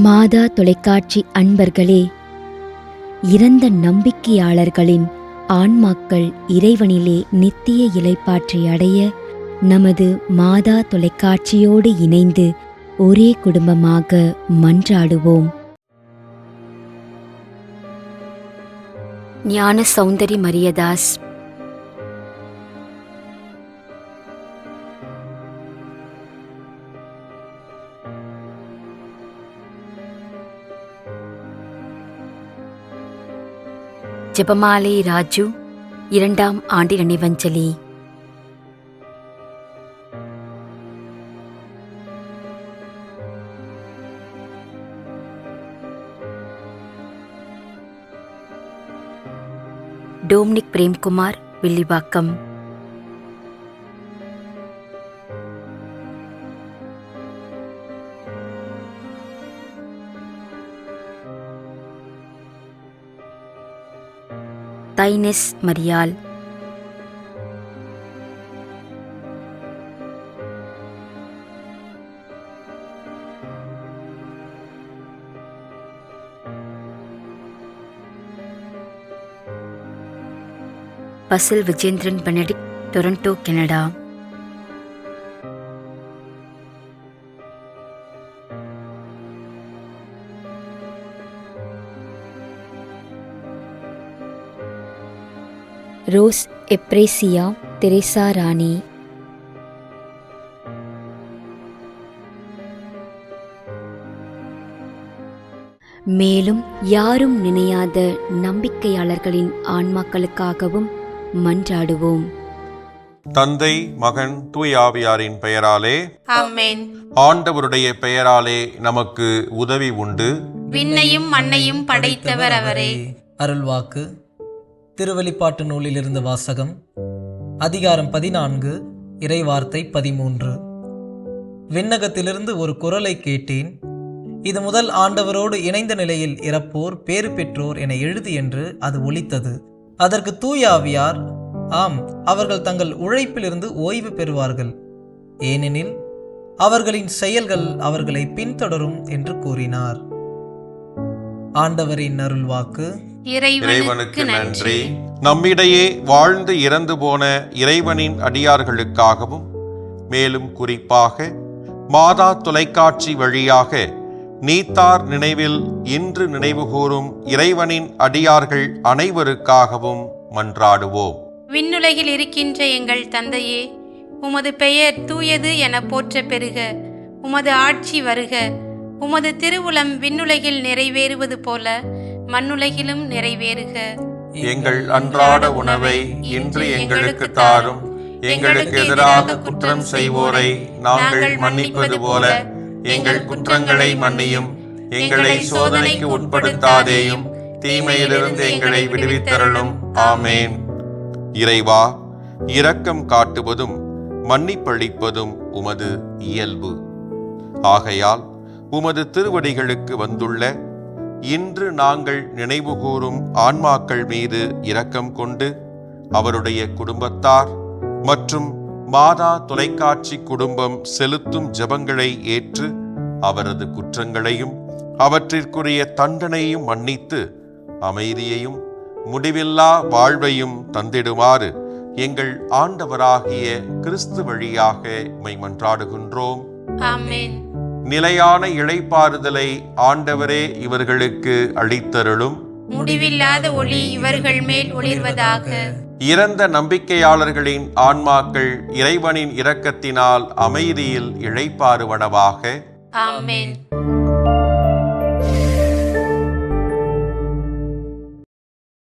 மாதா தொலைக்காட்சி அன்பர்களே, இறந்த நம்பிக்கையாளர்களின் ஆன்மாக்கள் இறைவனிலே நித்திய இளைப்பாற்றி அடைய நமது மாதா தொலைக்காட்சியோடு இணைந்து ஒரே குடும்பமாக மன்றாடுவோம். ஞான சௌந்தரி மரியதாஸ். ஜெபமாலை ராஜு 2ஆம் ஆண்டு நினைவஞ்சலி. டோம்னிக் பிரேம்குமார், வில்லிவாக்கம். தைனெஸ் மரியாள். Basil Vijendran Benedict, Toronto, Canada. Rose Euphrasia Teresa Rani. மேலும் யாரும் நினையாத நம்பிக்கையாளர்களின் ஆன்மாக்களுக்காகவும் மன்றாடுவோம். தந்தை, மகன், தூய ஆவியாரின் பெயராலே ஆமென். ஆண்டவருடைய பெயராலே நமக்கு உதவி உண்டு. விண்ணையும் மண்ணையும் படைத்தவர் அவரே. அருள்வாக்கு. திருவெளிப்பாட்டு நூலிலிருந்து வாசகம். அதிகாரம் 14, இறைவார்த்தை 13. விண்ணகத்திலிருந்து ஒரு குரலை கேட்டேன். இது முதல் ஆண்டவரோடு இணைந்த நிலையில் இறப்போர் பேறு பெற்றோர் என எழுது என்று அது ஒலித்தது. அதற்கு தூய ஆவியார், ஆம், அவர்கள் தங்கள் உழைப்பிலிருந்து ஓய்வு பெறுவார்கள், ஏனெனில் அவர்களின் செயல்கள் அவர்களை பின்தொடரும் என்று கூறினார். ஆண்டவரின் அருள்வாக்கு. இறைவனுக்கு நன்றி. நம்மிடையே வாழ்ந்து இறந்து போன இறைவனின் அடியார்களுக்காகவும், மேலும் குறிப்பாக மாதா தொலைக்காட்சி வழியாக நீத்தார் நினைவில் இன்று நினைவுகூரும் இறைவனின் அடியார்கள் அனைவருக்காகவும் மன்றாடுவோம். விண்ணுலகில் இருக்கின்ற எங்கள் தந்தையே, உமது பெயர் தூயது என போற்ற பெறுக. உமது ஆட்சி வருக. உமது திருவுளம் விண்ணுலகில் நிறைவேறுவது போல மண்ணுலகிலும் நிறைவேறுக. எங்கள் அன்றாட உணவை இன்று எங்களுக்கு தாரும். எங்களுக்கு எதிராக குற்றம் செய்வோரை நாங்கள் மன்னிப்பது போல எங்கள் குற்றங்களை மன்னியும். எங்களை சோதனைக்கு உட்படுத்தாதேயும், தீமையிலிருந்து எங்களை விடுவித்தருளும். ஆமேன். இறைவா, இரக்கம் காட்டுவதும் மன்னிப்பளிப்பதும் உமது இயல்பு. ஆகையால் உமது திருவடிகளுக்கு வந்துள்ள இன்று நாங்கள் நினைவுகூரும் ஆன்மாக்கள் மீது இரக்கம் கொண்டு அவருடைய குடும்பத்தார் மற்றும் மாதா தொலைக்காட்சி குடும்பம் செலுத்தும் ஜெபங்களை ஏற்று அவரது குற்றங்களையும் அவற்றிற்குரிய தண்டனையும் மன்னித்து அமைதியையும் முடிவில்லா வாழ்வையும் தந்திடுமாறு எங்கள் ஆண்டவராகிய கிறிஸ்து வழியாக உம்மை மன்றாடுகின்றோம். ஆமென். நிலையான இளைப்பாறுதலை ஆண்டவரே இவர்களுக்கு அளித்தருளும். முடிவில்லாத ஒளி இவர்கள் மேல் ஒளிர்வதாக. இறந்த நம்பிக்கையாளர்களின் ஆன்மாக்கள் இறைவனின் இரக்கத்தினால் அமைதியில் இளைப்பாறுவனவாக. ஆமென்.